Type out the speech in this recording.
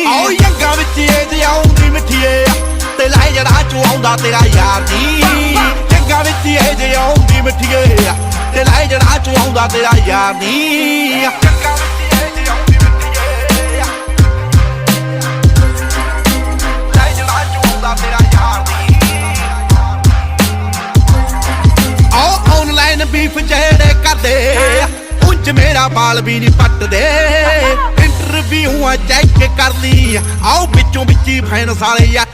ਆਓ ਯੰਗਾ ਵਿੱਚ ਇਹ ਆਉਂਦੀ ਮਿੱਠੀਏ ਤੇ ਲੈ ਜੜਾ ਚੋਂ ਆਉਂਦਾ ਤੇਰਾ ਯਾਰ ਨੀ ਯੰਗਾ ਵਿੱਚ ਇਹ ਆਉਂਦੀ ਮਿੱਠੀਏ ਤੇ ਲੈ ਜੜਾ ਚੋਂ ਆਉਂਦਾ ਤੇਰਾ ਯਾਰ ਨੀ ਆਓ ਆਨਲਾਈਨ ਬੀਫ ਜਿਹੜੇ ਕਰਦੇ ਉਂਝ ਮੇਰਾ ਬਾਲ ਵੀ ਨਹੀਂ ਪੱਟਦੇ ਇੰਟਰਵਿਊਆਂ ਚੈੱਕ ਕਰ ਲਈ ਆਓ ਵਿੱਚੋਂ ਵਿੱਚ ਹੀ ਫੈਨ ਸਾਰੇ